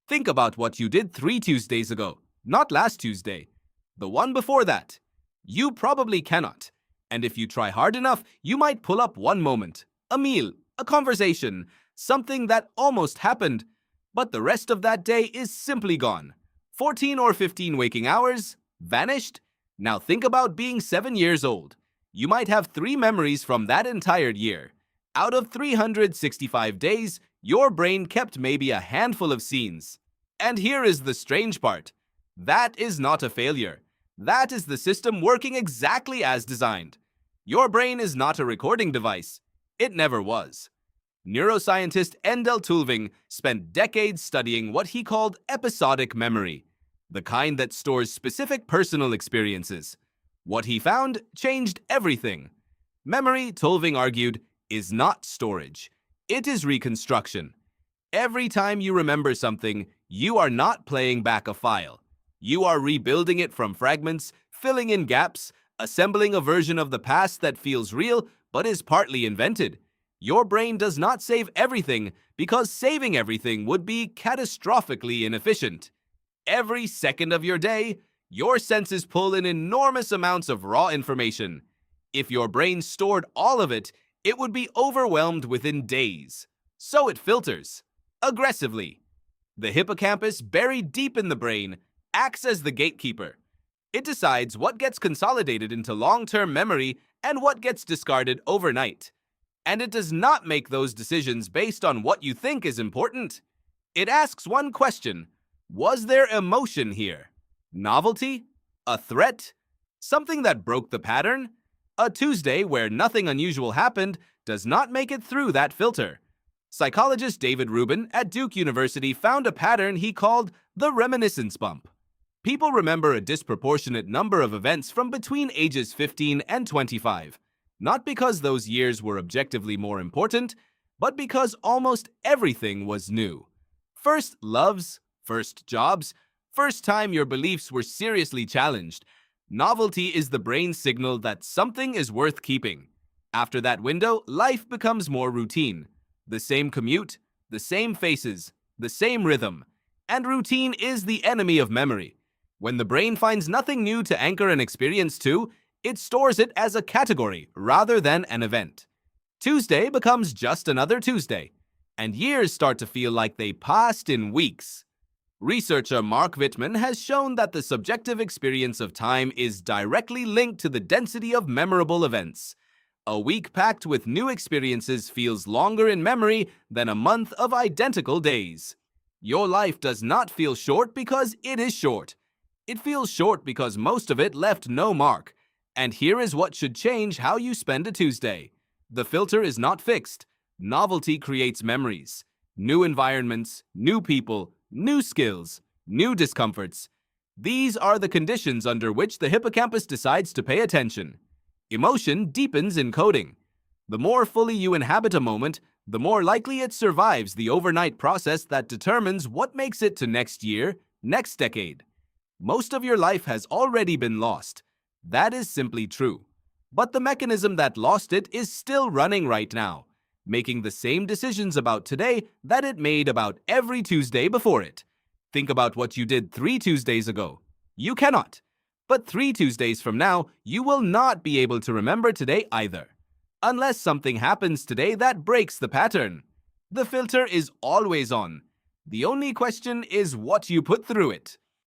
Think about what you did 3 Tuesdays ago, not last Tuesday. The one before that. You probably cannot. And if you try hard enough, you might pull up one moment, a meal, a conversation, something that almost happened. But the rest of that day is simply gone. 14 or 15 waking hours, vanished. Now think about being 7 years old. You might have 3 memories from that entire year. Out of 365 days, your brain kept maybe a handful of scenes. And here is the strange part. That is not a failure. That is the system working exactly as designed. Your brain is not a recording device. It never was. Neuroscientist Endel Tulving spent decades studying what he called episodic memory, the kind that stores specific personal experiences. What he found changed everything. Memory, Tulving argued, is not storage. It is reconstruction. Every time you remember something, you are not playing back a file. You are rebuilding it from fragments, filling in gaps, assembling a version of the past that feels real but is partly invented. Your brain does not save everything because saving everything would be catastrophically inefficient. Every second of your day, your senses pull in enormous amounts of raw information. If your brain stored all of it, it would be overwhelmed within days. So it filters, aggressively. The hippocampus, buried deep in the brain, acts as the gatekeeper. It decides what gets consolidated into long-term memory and what gets discarded overnight. And it does not make those decisions based on what you think is important. It asks one question: was there emotion here? Novelty? A threat? Something that broke the pattern? A Tuesday where nothing unusual happened does not make it through that filter. Psychologist David Rubin at Duke University found a pattern he called the reminiscence bump. People remember a disproportionate number of events from between ages 15 and 25, not because those years were objectively more important, but because almost everything was new. First loves, first jobs, first time your beliefs were seriously challenged. Novelty is the brain's signal that something is worth keeping. After that window, life becomes more routine. The same commute, the same faces, the same rhythm. And routine is the enemy of memory. When the brain finds nothing new to anchor an experience to, it stores it as a category rather than an event. Tuesday becomes just another Tuesday, and years start to feel like they passed in weeks. Researcher Mark Wittman has shown that the subjective experience of time is directly linked to the density of memorable events. A week packed with new experiences feels longer in memory than a month of identical days. Your life does not feel short because it is short. It feels short because most of it left no mark. And here is what should change how you spend a Tuesday. The filter is not fixed. Novelty creates memories. New environments, new people, new skills, new discomforts. These are the conditions under which the hippocampus decides to pay attention. Emotion deepens in coding. The more fully you inhabit a moment, the more likely it survives the overnight process that determines what makes it to next year, next decade. Most of your life has already been lost. That is simply true. But the mechanism that lost it is still running right now, making the same decisions about today that it made about every Tuesday before it. Think about what you did 3 Tuesdays ago. You cannot. But 3 Tuesdays from now, you will not be able to remember today either. Unless something happens today that breaks the pattern. The filter is always on. The only question is what you put through it.